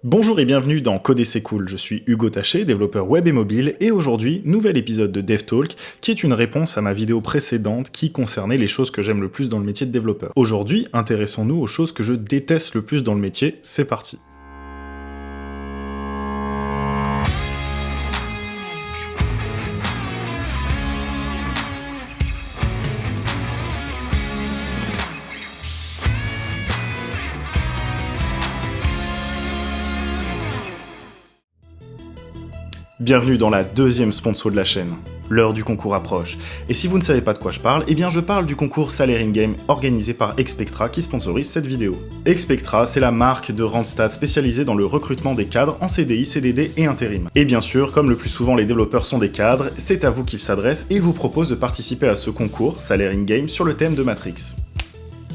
Bonjour et bienvenue dans Coder c'est cool, je suis Hugo Taché, développeur web et mobile, et aujourd'hui, nouvel épisode de DevTalk, qui est une réponse à ma vidéo précédente qui concernait les choses que j'aime le plus dans le métier de développeur. Aujourd'hui, intéressons-nous aux choses que je déteste le plus dans le métier, c'est parti. Bienvenue dans la deuxième sponsor de la chaîne. L'heure du concours approche. Et si vous ne savez pas de quoi je parle, eh bien je parle du concours Salary in Game organisé par Expectra qui sponsorise cette vidéo. Expectra, c'est la marque de Randstad spécialisée dans le recrutement des cadres en CDI, CDD et intérim. Et bien sûr, comme le plus souvent les développeurs sont des cadres, c'est à vous qu'il s'adresse et il vous propose de participer à ce concours Salary in Game sur le thème de Matrix.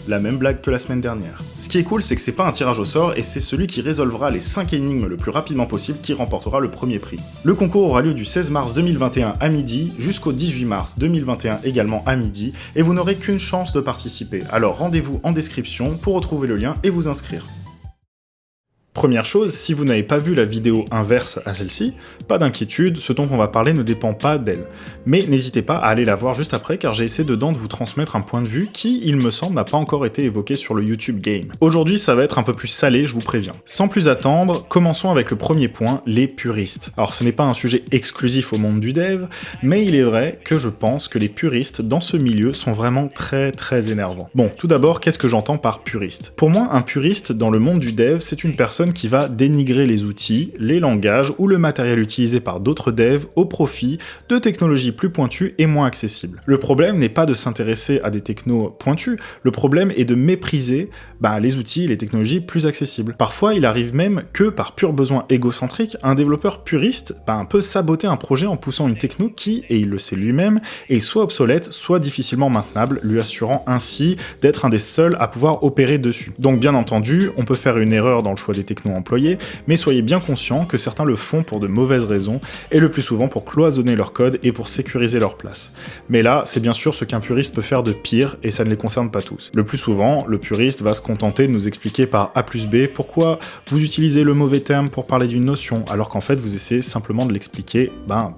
La même blague que la semaine dernière. Ce qui est cool, c'est que c'est pas un tirage au sort et c'est celui qui résolvera les 5 énigmes le plus rapidement possible qui remportera le premier prix. Le concours aura lieu du 16 mars 2021 à midi jusqu'au 18 mars 2021 également à midi et vous n'aurez qu'une chance de participer. Alors rendez-vous en description pour retrouver le lien et vous inscrire. Première chose, si vous n'avez pas vu la vidéo inverse à celle-ci, pas d'inquiétude, ce dont on va parler ne dépend pas d'elle. Mais n'hésitez pas à aller la voir juste après car j'ai essayé dedans de vous transmettre un point de vue qui, il me semble, n'a pas encore été évoqué sur le YouTube Game. Aujourd'hui, ça va être un peu plus salé, je vous préviens. Sans plus attendre, commençons avec le premier point, les puristes. Alors ce n'est pas un sujet exclusif au monde du dev, mais il est vrai que je pense que les puristes dans ce milieu sont vraiment très énervants. Bon, tout d'abord, qu'est-ce que j'entends par puriste ? Pour moi, un puriste dans le monde du dev, c'est une personne qui va dénigrer les outils, les langages ou le matériel utilisé par d'autres devs au profit de technologies plus pointues et moins accessibles. Le problème n'est pas de s'intéresser à des technos pointus, le problème est de mépriser les outils et les technologies plus accessibles. Parfois, il arrive même que, par pur besoin égocentrique, un développeur puriste peut saboter un projet en poussant une techno qui, et il le sait lui-même, est soit obsolète, soit difficilement maintenable, lui assurant ainsi d'être un des seuls à pouvoir opérer dessus. Donc bien entendu, on peut faire une erreur dans le choix des technos employés, mais soyez bien conscients que certains le font pour de mauvaises raisons, et le plus souvent pour cloisonner leur code et pour sécuriser leur place. Mais là, c'est bien sûr ce qu'un puriste peut faire de pire, et ça ne les concerne pas tous. Le plus souvent, le puriste va se contenter de nous expliquer par A plus B pourquoi vous utilisez le mauvais terme pour parler d'une notion, alors qu'en fait vous essayez simplement de l'expliquer,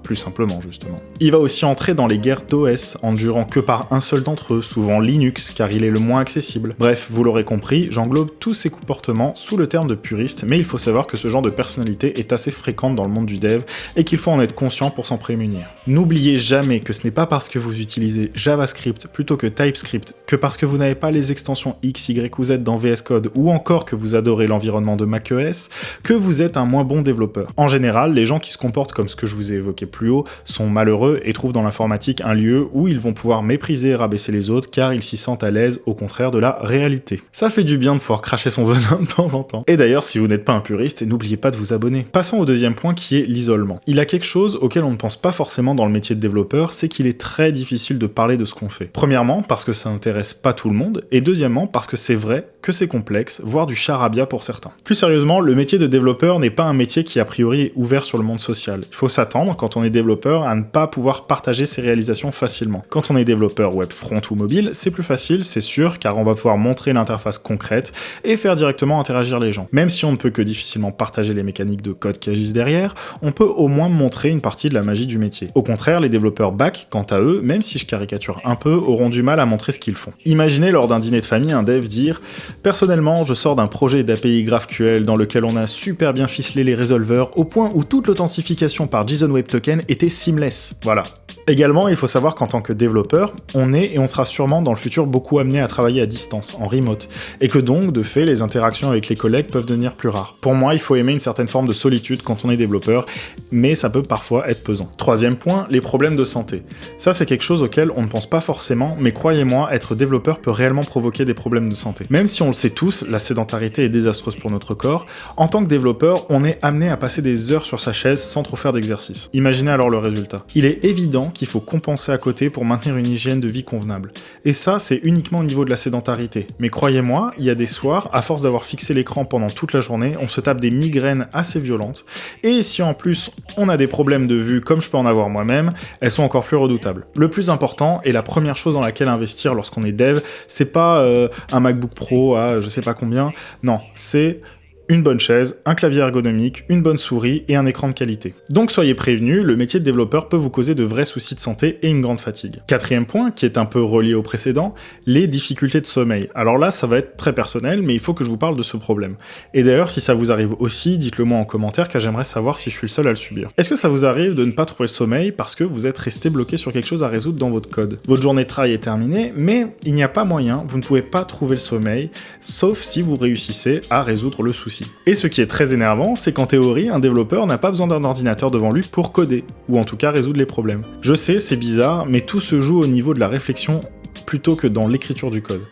plus simplement justement. Il va aussi entrer dans les guerres d'OS, en ne jurant que par un seul d'entre eux, souvent Linux, car il est le moins accessible. Bref, vous l'aurez compris, j'englobe tous ces comportements sous le terme de puriste, mais il faut savoir que ce genre de personnalité est assez fréquente dans le monde du dev, et qu'il faut en être conscient pour s'en prémunir. N'oubliez jamais que ce n'est pas parce que vous utilisez JavaScript plutôt que TypeScript, que parce que vous n'avez pas les extensions X, Y ou Z dans VS Code, ou encore que vous adorez l'environnement de macOS, que vous êtes un moins bon développeur. En général, les gens qui se comportent comme ce que je vous ai évoqué plus haut sont malheureux et trouvent dans l'informatique un lieu où ils vont pouvoir mépriser et rabaisser les autres car ils s'y sentent à l'aise au contraire de la réalité. Ça fait du bien de pouvoir cracher son venin de temps en temps. Et d'ailleurs, si vous n'êtes pas un puriste, n'oubliez pas de vous abonner. Passons au deuxième point qui est l'isolement. Il y a quelque chose auquel on ne pense pas forcément dans le métier de développeur, c'est qu'il est très difficile de parler de ce qu'on fait. Premièrement, parce que ça n'intéresse pas tout le monde, et deuxièmement, parce que c'est vrai que c'est complexe, voire du charabia pour certains. Plus sérieusement, le métier de développeur n'est pas un métier qui a priori est ouvert sur le monde social. Il faut s'attendre, quand on est développeur, à ne pas pouvoir partager ses réalisations facilement. Quand on est développeur web front ou mobile, c'est plus facile, c'est sûr, car on va pouvoir montrer l'interface concrète et faire directement interagir les gens. Même si on ne peut que difficilement partager les mécaniques de code qui agissent derrière, on peut au moins montrer une partie de la magie du métier. Au contraire, les développeurs back, quant à eux, même si je caricature un peu, auront du mal à montrer ce qu'ils font. Imaginez lors d'un dîner de famille un dev dire « Personnellement, je sors d'un projet d'API GraphQL dans lequel on a super bien ficelé les résolveurs au point où toute l'authentification par JSON Web Token était seamless. » Voilà. Également, il faut savoir qu'en tant que développeur, on est et on sera sûrement dans le futur beaucoup amené à travailler à distance, en remote, et que donc, de fait, les interactions avec les collègues peuvent devenir plus rares. Pour moi, il faut aimer une certaine forme de solitude quand on est développeur, mais ça peut parfois être pesant. Troisième point, les problèmes de santé. Ça, c'est quelque chose auquel on ne pense pas forcément, mais croyez-moi, être développeur peut réellement provoquer des problèmes de santé. Même si on le sait tous, la sédentarité est désastreuse pour notre corps, en tant que développeur, on est amené à passer des heures sur sa chaise sans trop faire d'exercice. Imaginez alors le résultat. Il est évident qu'il faut compenser à côté pour maintenir une hygiène de vie convenable. Et ça, c'est uniquement au niveau de la sédentarité. Mais croyez-moi, il y a des soirs, à force d'avoir fixé l'écran pendant toute la journée, on se tape des migraines assez violentes. Et si en plus, on a des problèmes de vue comme je peux en avoir moi-même, elles sont encore plus redoutables. Le plus important, et la première chose dans laquelle investir lorsqu'on est dev, c'est pas un MacBook Pro à je sais pas combien, non, c'est une bonne chaise, un clavier ergonomique, une bonne souris et un écran de qualité. Donc soyez prévenus, le métier de développeur peut vous causer de vrais soucis de santé et une grande fatigue. Quatrième point, qui est un peu relié au précédent, les difficultés de sommeil. Alors là, ça va être très personnel, mais il faut que je vous parle de ce problème. Et d'ailleurs, si ça vous arrive aussi, dites-le moi en commentaire, car j'aimerais savoir si je suis le seul à le subir. Est-ce que ça vous arrive de ne pas trouver le sommeil parce que vous êtes resté bloqué sur quelque chose à résoudre dans votre code? Votre journée de travail est terminée, mais il n'y a pas moyen, vous ne pouvez pas trouver le sommeil, sauf si vous réussissez à résoudre le souci. Et ce qui est très énervant, c'est qu'en théorie, un développeur n'a pas besoin d'un ordinateur devant lui pour coder, ou en tout cas résoudre les problèmes. Je sais, c'est bizarre, mais tout se joue au niveau de la réflexion plutôt que dans l'écriture du code.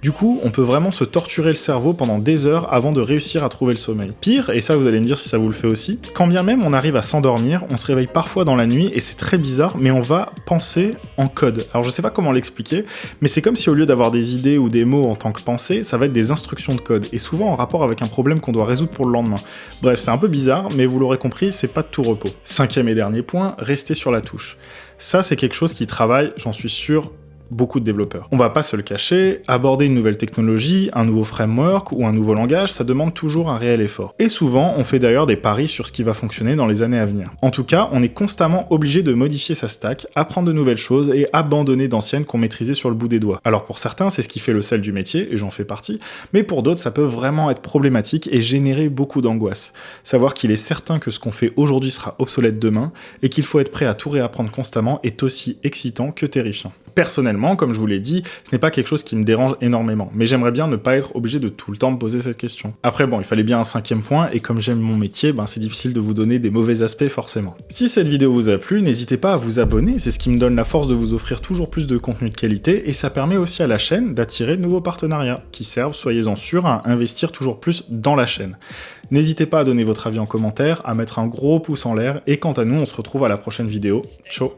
Du coup, on peut vraiment se torturer le cerveau pendant des heures avant de réussir à trouver le sommeil. Pire, et ça vous allez me dire si ça vous le fait aussi, quand bien même on arrive à s'endormir, on se réveille parfois dans la nuit et c'est très bizarre, mais on va penser en code. Alors je sais pas comment l'expliquer, mais c'est comme si au lieu d'avoir des idées ou des mots en tant que pensée, ça va être des instructions de code, et souvent en rapport avec un problème qu'on doit résoudre pour le lendemain. Bref, c'est un peu bizarre, mais vous l'aurez compris, c'est pas de tout repos. Cinquième et dernier point, restez sur la touche. Ça c'est quelque chose qui travaille, j'en suis sûr, beaucoup de développeurs. On va pas se le cacher, aborder une nouvelle technologie, un nouveau framework ou un nouveau langage, ça demande toujours un réel effort. Et souvent, on fait d'ailleurs des paris sur ce qui va fonctionner dans les années à venir. En tout cas, on est constamment obligé de modifier sa stack, apprendre de nouvelles choses et abandonner d'anciennes qu'on maîtrisait sur le bout des doigts. Alors pour certains, c'est ce qui fait le sel du métier, et j'en fais partie, mais pour d'autres, ça peut vraiment être problématique et générer beaucoup d'angoisse. Savoir qu'il est certain que ce qu'on fait aujourd'hui sera obsolète demain, et qu'il faut être prêt à tout réapprendre constamment est aussi excitant que terrifiant. Personnellement, comme je vous l'ai dit, ce n'est pas quelque chose qui me dérange énormément, mais j'aimerais bien ne pas être obligé de tout le temps me poser cette question. Après bon, il fallait bien un cinquième point, et comme j'aime mon métier, c'est difficile de vous donner des mauvais aspects forcément. Si cette vidéo vous a plu, n'hésitez pas à vous abonner, c'est ce qui me donne la force de vous offrir toujours plus de contenu de qualité, et ça permet aussi à la chaîne d'attirer de nouveaux partenariats, qui servent, soyez-en sûrs, à investir toujours plus dans la chaîne. N'hésitez pas à donner votre avis en commentaire, à mettre un gros pouce en l'air, et quant à nous, on se retrouve à la prochaine vidéo. Ciao.